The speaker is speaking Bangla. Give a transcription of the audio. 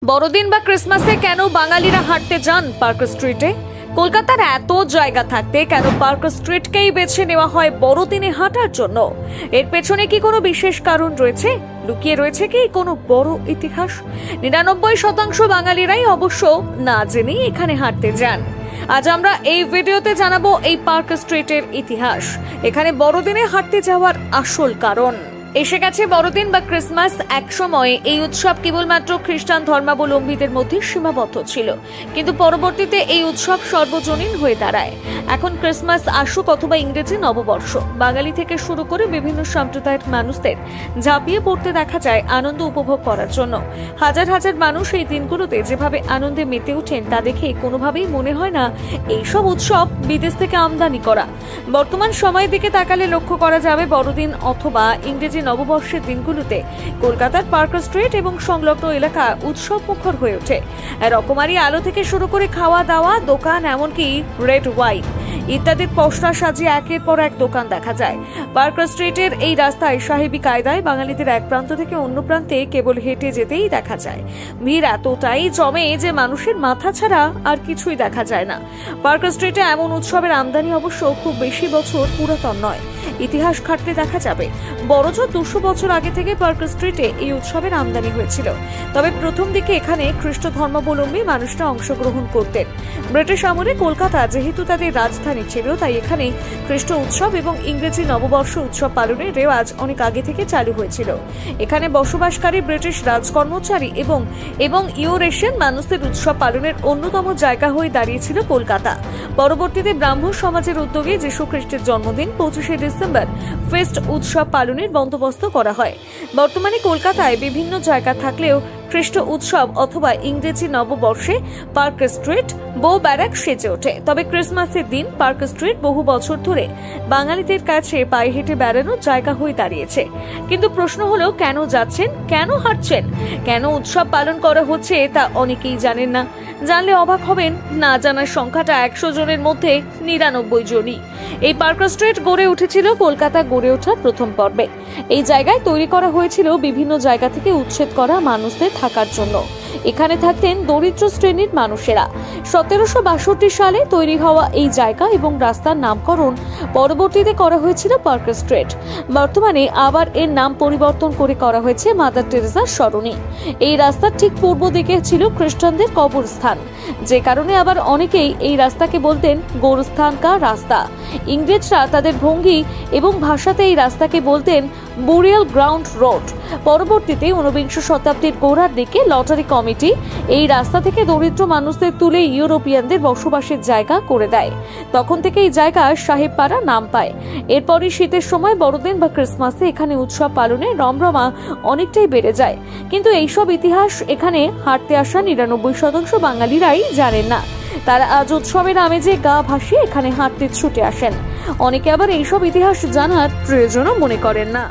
বড়দিন বা ক্রিসমাসে কেন বাঙালিরা হাঁটতে যান পার্ক স্ট্রিটে? কলকাতার এত জায়গা থাকতে কেন পার্ক স্ট্রিটকেই বেছে নেওয়া হয় বড়দিনে হাঁটার জন্য? এর পেছনে কি কোনো বিশেষ কারণ রয়েছে? লুকিয়ে রয়েছে কি কোনো বড় ইতিহাস? 99% বাঙালিরাই অবশ্য না জেনেই এখানে হাঁটতে যান। আজ আমরা এই ভিডিওতে জানাবো এই পার্ক স্ট্রিটের ইতিহাস, এখানে বড়দিনে হাঁটতে যাওয়ার আসল কারণ। এসে গেছে বড়দিন বা ক্রিসমাস। এক সময়ে এই উৎসব কেবলমাত্র খ্রিস্টান ধর্মাবলম্বীদের মধ্যে সীমাবদ্ধ ছিল, কিন্তু পরবর্তীতে এই উৎসব সর্বজনীন হয়ে দাঁড়ায়। এখন ক্রিসমাস আসুক অথবা ইংরেজি নববর্ষ, বাঙালি থেকে শুরু করে বিভিন্ন সম্প্রদায়ের মানুষদের ঝাঁপিয়ে পড়তে দেখা যায় আনন্দ উপভোগ করার জন্য। হাজার হাজার মানুষ এই দিনগুলোতে যেভাবে আনন্দে মেতে ওঠেন তা দেখে কোনোভাবেই মনে হয় না এইসব উৎসব বিদেশ থেকে আমদানি করা। বর্তমান সময়ের দিকে তাকালে লক্ষ্য করা যাবে বড়দিন অথবা ইংরেজি নববর্ষের দিনগুলোতে কলকাতার পার্ক স্ট্রিট এবং সংলগ্ন এলাকা উৎসব মুখর হয়ে ওঠে। রকমারি আলো থেকে শুরু করে খাওয়া দাওয়া দোকান, এমনকি রেড ওয়াইন ইত্যাদির পসরা সাজিয়ে একের পর এক দোকান দেখা যায়। পার্ক স্ট্রিটের এই রাস্তায় সাহেবি কায়দায় বাঙালিদের এক প্রান্ত থেকে অন্য প্রান্তে কেবল হেঁটে যেতেই দেখা যায়। ভিড় এতটাই জমে যে মানুষের মাথা ছাড়া আর কিছুই দেখা যায় না। পার্ক স্ট্রিটে এমন উৎসবের আমদানি অবশ্য খুব বেশি বছর পুরাতন নয়। ইতিহাস ঘাটলে দেখা যাবে বড়জোর 200 বছর আগে থেকে পার্ক স্ট্রিটে এই উৎসবের আমদানি হয়েছিল। তবে প্রথম দিকে এখানে খ্রিস্ট ধর্মাবলম্বী মানুষরা অংশগ্রহণ করতেন। ব্রিটিশ আমলে কলকাতা যেহেতু তাদের রাজধানী ছিল, তাই এখানে খ্রিস্ট উৎসব এবং ইংরেজি নববর্ষ উৎসব পালনের রেওয়াজ অনেক আগে থেকে চালু হয়েছিল। এখানে বসবাসকারী ব্রিটিশ রাজকর্মচারী এবং ইউরেশিয়ান মানুষদের উৎসব পালনের অন্যতম জায়গা হয়ে দাঁড়িয়েছিল কলকাতা। পরবর্তীতে ব্রাহ্মণ সমাজের উদ্যোগে যীশু খ্রিস্টের জন্মদিন 25শে ডিসেম্বর ফেস্ট উৎসব পালনের বন্দোবস্ত করা হয়। বর্তমানে কলকাতায় বিভিন্ন জায়গা থাকলেও খ্রিস্ট উৎসব অথবা ইংরেজি নববর্ষে পার্ক স্ট্রিট বউ ব্যারাক সেজে ওঠে। তবে ক্রিসমাসের দিন পার্ক স্ট্রিট বহু বছর ধরে বাঙালিদের কাছে পায়ে হেঁটে বেড়ানোর জায়গা হয়ে দাঁড়িয়েছে। কিন্তু প্রশ্ন হলো, কেন যাচ্ছেন, কেন হাঁটছেন, কেন উৎসব পালন করা হচ্ছে তা অনেকেই জানেন না। জানলে অবাক হবেন, না জানার সংখ্যাটা 100 জনের মধ্যে 99 জনই। এই পার্ক স্ট্রিট গড়ে উঠেছিল কলকাতা গড়ে ওঠার প্রথম পর্বে। এই জায়গায় তৈরি করা হয়েছিল বিভিন্ন জায়গা থেকে উচ্ছেদ করা মানুষদের থাকার জন্য। এখানে থাকতেন দরিদ্র শ্রেণীর মানুষেরা। 1762 সালে তৈরি হওয়া এই জায়গা এবং রাস্তার নামকরণ পরবর্তীতে করা হয়েছিল পার্ক স্ট্রিট। বর্তমানে আবার এর নাম পরিবর্তন করে করা হয়েছে মাদার টেরেসার স্মরণে। এই রাস্তার ঠিক পূর্ব দিকে ছিল খ্রিস্টানদের কবরস্থান, যে কারণে আবার অনেকেই এই রাস্তাকে বলতেন গোরস্থান কা রাস্তা। ইংরেজরা তাদের ভঙ্গি এবং ভাষাতে এই রাস্তাকে বলতেন বুরিয়াল গ্রাউন্ড রোড। পরবর্তীতে 19বিংশ শতাব্দীর গোড়ার দিকে লটারি কমিটি এই রাস্তা থেকে দরিদ্র মানুষদের তুলে ইউরোপিয়ানদের বসবাসের জায়গা করে দেয়। তখন থেকে এই জায়গা সাহেবপাড়া নাম পায়। এরপরই শীতের সময় বড়দিন বা ক্রিসমাসে এখানে উৎসব পালনের রমরমা অনেকটাই বেড়ে যায়। কিন্তু এইসব ইতিহাস এখানে হাঁটতে আসা 99% বাঙালিরাই জানেন না। তারা আজ উৎসবের আমেজে গা ভাসিয়ে এখানে হাঁটতে ছুটে আসেন। অনেকে আবার এইসব ইতিহাস জানার প্রয়োজনও মনে করেন না।